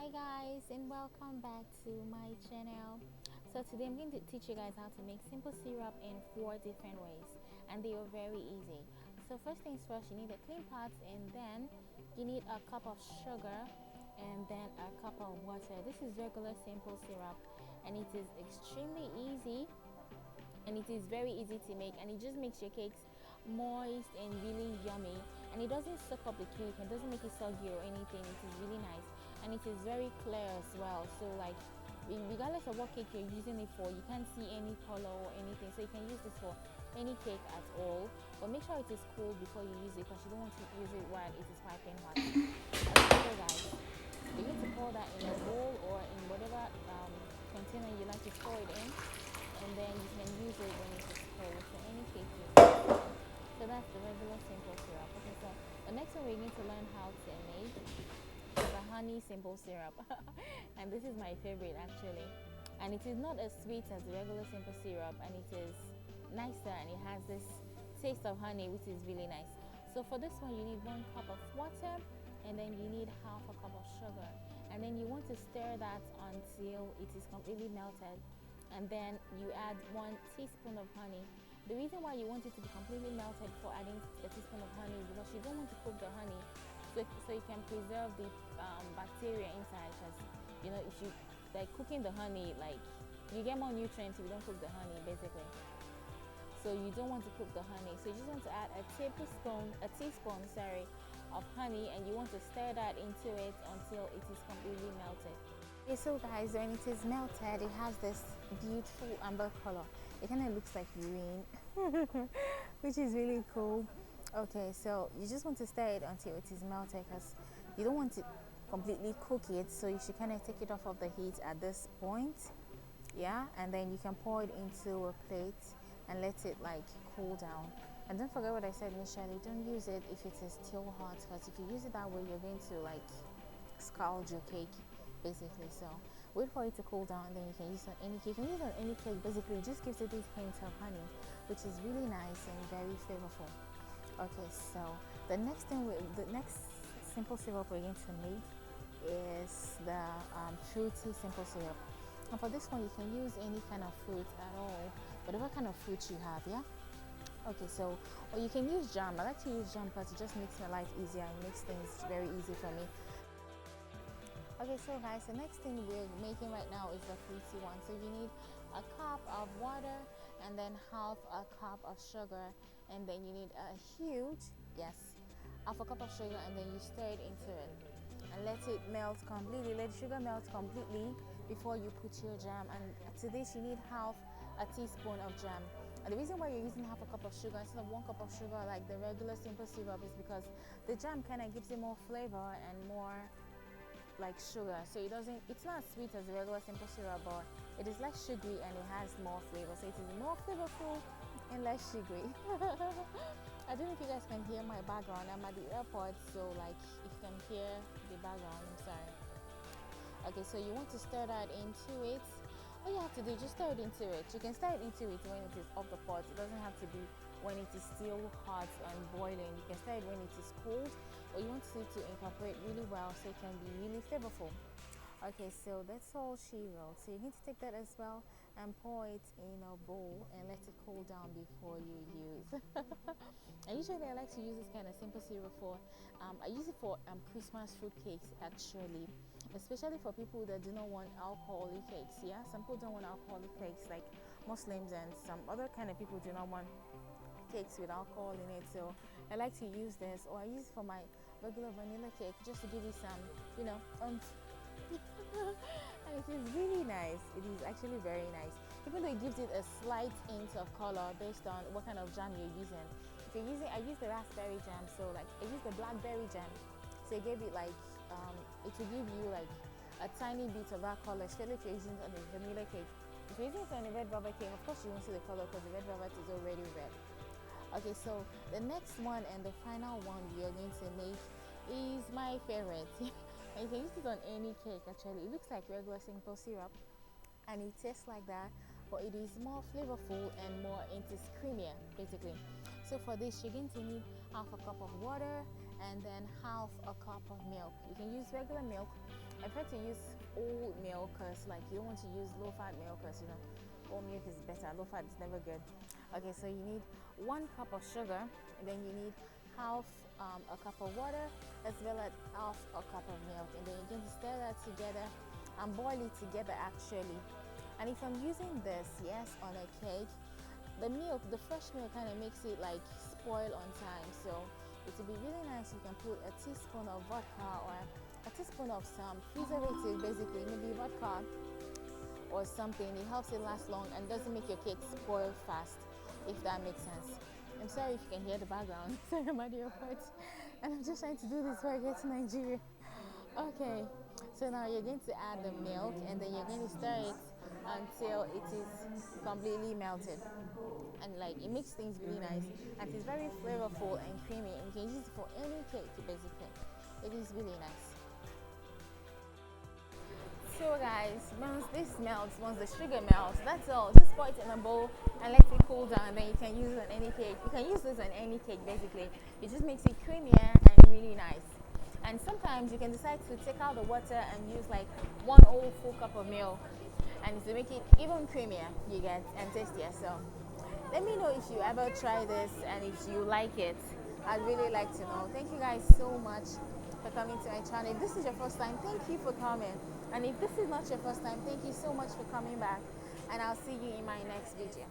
Hi guys, and welcome back to my channel. So today I'm going to teach you guys how to make simple syrup in 4 different ways, and they are very easy. So first things first, you need a clean pot, and then you need a cup of sugar and then a cup of water. This is regular simple syrup, and it is extremely easy, and it is very easy to make, and it just makes your cakes moist and really yummy, and it doesn't suck up the cake and doesn't make it soggy or anything. It is really nice, and it is very clear as well, so like regardless of what cake you're using it for, you can't see any color or anything, so you can use this for any cake at all, but make sure it is cool before you use it, because you don't want to use it while it is piping hot. Okay, so guys, you need to pour that in a bowl or in whatever container you like to pour it in, and then you can use it when it is cold. So any cake you use. So that's the regular simple syrup. Okay, so the next one we're going to learn how to make is a honey simple syrup, and this is my favorite actually. And it is not as sweet as the regular simple syrup, and it is nicer, and it has this taste of honey, which is really nice. So for this one, you need 1 cup of water, and then you need half a cup of sugar, and then you want to stir that until it is completely melted, and then you add 1 teaspoon of honey. The reason why you want it to be completely melted for adding a teaspoon of honey is because you don't want to cook the honey, so you can preserve the bacteria inside. Because if you like cooking the honey, like you get more nutrients if you don't cook the honey, basically. So you don't want to cook the honey, so you just want to add a teaspoon, of honey, and you want to stir that into it until it is completely melted. Okay, so guys, when it is melted, it has this beautiful amber color. It kind of looks like urine, which is really cool. Okay, so you just want to stir it until it is melted, because you don't want to completely cook it, so you should kind of take it off of the heat at this point. Yeah, and then you can pour it into a plate and let it like cool down. And don't forget what I said initially, don't use it if it is still hot, because if you use it that way, you're going to like scald your cake, basically. So wait for it to cool down, and then you can use it on any cake. You can use it on any cake, basically. It just gives it this hint of honey, which is really nice and very flavorful. Okay, so the next simple syrup we're going to make is the fruity simple syrup. And for this one, you can use any kind of fruit at all, whatever kind of fruit you have. Yeah. Okay, so, or you can use jam. I like to use jam because it just makes my life easier and makes things very easy for me. Okay, so guys, the next thing we're making right now is the fruity one. So you need a cup of water, and then half a cup of sugar, and then you need a half a cup of sugar, and then you stir it into it and let it melt completely. Let sugar melt completely before you put your jam. And to this you need half a teaspoon of jam. And the reason why you're using half a cup of sugar instead of 1 cup of sugar like the regular simple syrup is because the jam kind of gives it more flavor and more like sugar, so it's not as sweet as the regular simple syrup, but it is less sugary and it has more flavor, so it is more flavorful and less sugary. I don't know if you guys can hear my background. I'm at the airport, so like if you can hear the background, I'm sorry. Okay, so you want to stir that into it. All you have to do is just stir it into it. You can stir it into it when it is off the pot. It doesn't have to be when it is still hot and boiling. You can stir it when it is cold, or you want it to incorporate really well so it can be really flavorful. Okay, so that's all she wrote. So you need to take that as well and pour it in a bowl and let it cool down before you use. And usually I like to use this kind of simple syrup for I use it for Christmas fruit cakes actually, especially for people that do not want alcoholic cakes. Yeah, some people don't want alcoholic cakes, like Muslims, and some other kind of people do not want cakes with alcohol in it. So I like to use this, or I use it for my regular vanilla cake, just to give it some, and it is really nice. It is actually very nice, even though it gives it a slight hint of color based on what kind of jam you're using. If you're using, I use the raspberry jam, so like I use the blackberry jam, so it gave it like it will give you like a tiny bit of that color, especially if you're using it on a vanilla cake. If you're using it on a red velvet cake, of course you won't see the color because the red velvet is already red. Okay, so the next one and the final one we are going to make is my favorite. And you can use it on any cake actually. It looks like regular simple syrup and it tastes like that, but it is more flavorful and it is creamier basically. So for this you're going to need half a cup of water and then half a cup of milk. You can use regular milk, I prefer to use whole milk because like you don't want to use low fat milk because you know whole milk is better. Low fat is never good. Okay, so you need 1 cup of sugar, and then you need half a cup of water as well as half a cup of milk, and then you're going to stir that together and boil it together actually. And if I'm using this, yes, on a cake, the milk, the fresh milk kind of makes it like spoil on time. So it would be really nice. You can put a teaspoon of vodka or a teaspoon of some preservative, basically maybe vodka or something. It helps it last long and doesn't make your cake spoil fast, if that makes sense. I'm sorry if you can hear the background. Sorry, I'm at the airport and I'm just trying to do this before I get to Nigeria. Okay, so now you're going to add the milk and then you're going to stir it until it is completely melted. And like it makes things really nice and it's very flavorful and creamy, and you can use it for any cake basically. It is really nice. So guys, once this melts, once the sugar melts, that's all. Just pour it in a bowl and let it cool down, and then you can use it on any cake. You can use this on any cake basically. It just makes it creamier and really nice. And sometimes you can decide to take out the water and use like 1 whole full cup of milk, and to make it even creamier, you get, and tastier. So let me know if you ever try this and if you like it. I'd really like to know. Thank you guys so much for coming to my channel. If this is your first time, thank you for coming. And if this is not your first time, thank you so much for coming back. And I'll see you in my next video.